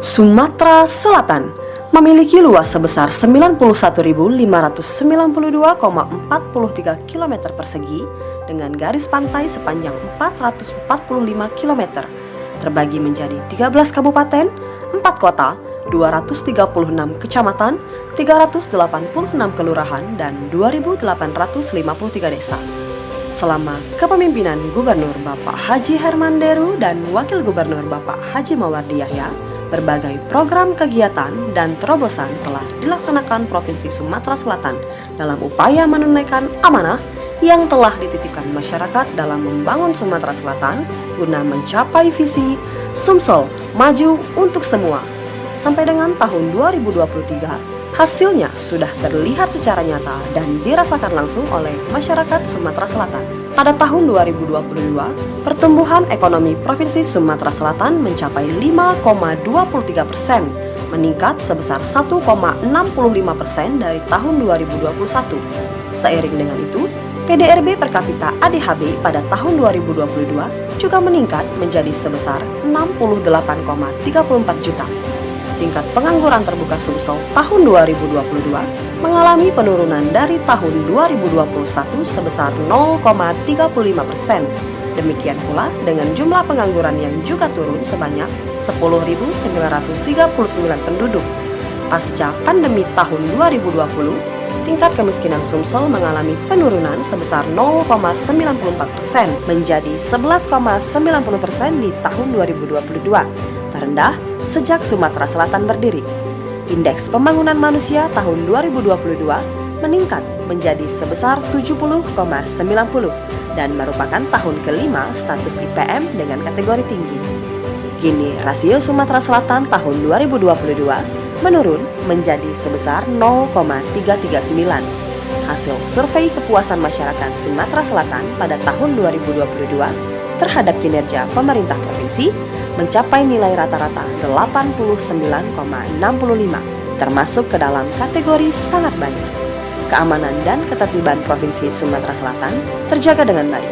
Sumatera Selatan memiliki luas sebesar 91.592,43 km persegi dengan garis pantai sepanjang 445 km, terbagi menjadi 13 kabupaten, 4 kota, 236 kecamatan, 386 kelurahan, dan 2.853 desa. Selama kepemimpinan Gubernur Bapak Haji Herman Deru dan Wakil Gubernur Bapak Haji Mawardi Yahya, berbagai program kegiatan dan terobosan telah dilaksanakan Provinsi Sumatera Selatan dalam upaya menunaikan amanah yang telah dititipkan masyarakat dalam membangun Sumatera Selatan guna mencapai visi Sumsel Maju untuk Semua. Sampai dengan tahun 2023, hasilnya sudah terlihat secara nyata dan dirasakan langsung oleh masyarakat Sumatera Selatan. Pada tahun 2022, pertumbuhan ekonomi Provinsi Sumatera Selatan mencapai 5,23%, meningkat sebesar 1,65% dari tahun 2021. Seiring dengan itu, PDRB per kapita ADHB pada tahun 2022 juga meningkat menjadi sebesar 68,34 juta. Tingkat pengangguran terbuka Sumsel tahun 2022 mengalami penurunan dari tahun 2021 sebesar 0,35%. Demikian pula dengan jumlah pengangguran yang juga turun sebanyak 10.939 penduduk. Pasca pandemi tahun 2020, tingkat kemiskinan Sumsel mengalami penurunan sebesar 0,94% menjadi 11,90% di tahun 2022. Terendah sejak Sumatera Selatan berdiri. Indeks pembangunan manusia tahun 2022 meningkat menjadi sebesar 70,90 dan merupakan tahun kelima status IPM dengan kategori tinggi. Kini rasio Sumatera Selatan tahun 2022 menurun menjadi sebesar 0,339. Hasil survei kepuasan masyarakat Sumatera Selatan pada tahun 2022 terhadap kinerja pemerintah provinsi mencapai nilai rata-rata 89,65, termasuk ke dalam kategori sangat baik. Keamanan dan ketertiban Provinsi Sumatera Selatan terjaga dengan baik.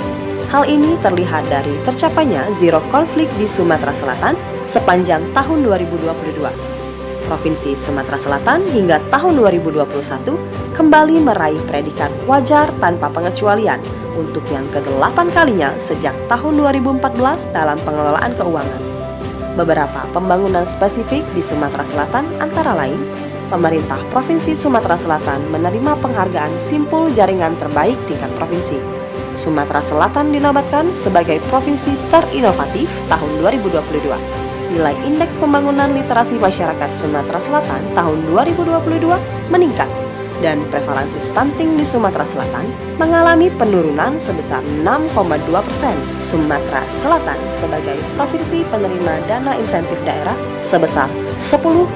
Hal ini terlihat dari tercapainya zero konflik di Sumatera Selatan sepanjang tahun 2022. Provinsi Sumatera Selatan hingga tahun 2021 kembali meraih predikat wajar tanpa pengecualian untuk yang ke-8 kalinya sejak tahun 2014 dalam pengelolaan keuangan. Beberapa pembangunan spesifik di Sumatera Selatan antara lain, pemerintah Provinsi Sumatera Selatan menerima penghargaan Simpul Jaringan Terbaik tingkat provinsi. Sumatera Selatan dinobatkan sebagai provinsi terinovatif tahun 2022. Nilai Indeks Pembangunan Literasi Masyarakat Sumatera Selatan tahun 2022 meningkat dan prevalensi stunting di Sumatera Selatan mengalami penurunan sebesar 6,2%. Sumatera Selatan sebagai provinsi penerima dana insentif daerah sebesar 10,32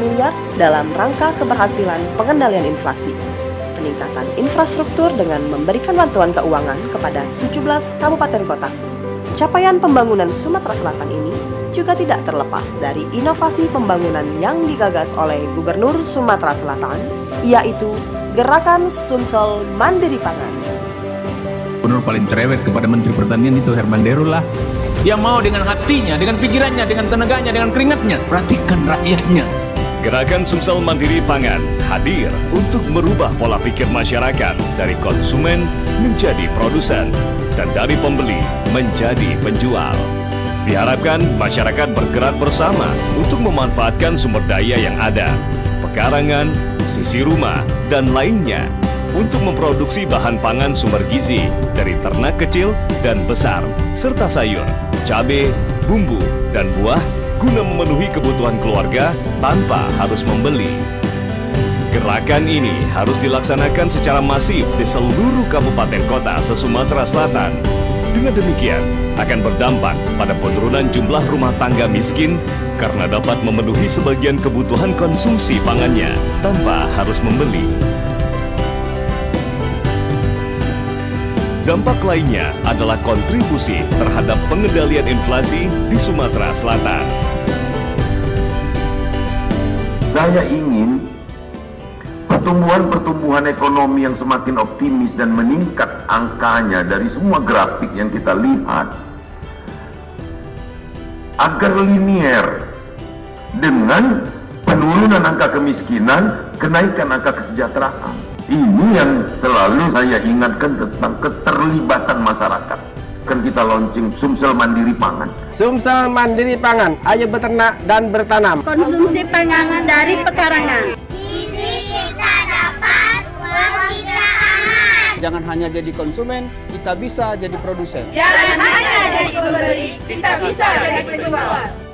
miliar dalam rangka keberhasilan pengendalian inflasi. Peningkatan infrastruktur dengan memberikan bantuan keuangan kepada 17 kabupaten kota. Capaian pembangunan Sumatera Selatan ini juga tidak terlepas dari inovasi pembangunan yang digagas oleh Gubernur Sumatera Selatan, yaitu Gerakan Sumsel Mandiri Pangan. Gubernur paling cerewet kepada Menteri Pertanian itu Herman Deru lah, yang mau dengan hatinya, dengan pikirannya, dengan tenaganya, dengan keringatnya, perhatikan rakyatnya. Gerakan Sumsel Mandiri Pangan hadir untuk merubah pola pikir masyarakat dari konsumen menjadi produsen dan dari pembeli menjadi penjual. Diharapkan masyarakat bergerak bersama untuk memanfaatkan sumber daya yang ada, pekarangan, sisi rumah, dan lainnya untuk memproduksi bahan pangan sumber gizi dari ternak kecil dan besar, serta sayur, cabai, bumbu, dan buah guna memenuhi kebutuhan keluarga tanpa harus membeli. Gerakan ini harus dilaksanakan secara masif di seluruh kabupaten kota se-Sumatera Selatan. Dengan demikian, akan berdampak pada penurunan jumlah rumah tangga miskin karena dapat memenuhi sebagian kebutuhan konsumsi pangannya tanpa harus membeli. Dampak lainnya adalah kontribusi terhadap pengendalian inflasi di Sumatera Selatan. Saya ingin pertumbuhan ekonomi yang semakin optimis dan meningkat angkanya dari semua grafik yang kita lihat agar linier dengan penurunan angka kemiskinan, kenaikan angka kesejahteraan. Ini yang selalu saya ingatkan tentang keterlibatan masyarakat. Kan kita launching Sumsel Mandiri Pangan. Sumsel Mandiri Pangan, ayo beternak dan bertanam. Konsumsi pangan dari pekarangan. Gizi kita dapat, uang kita aman. Jangan hanya jadi konsumen, kita bisa jadi produsen. Jangan hanya jadi pembeli, kita bisa jadi penjual.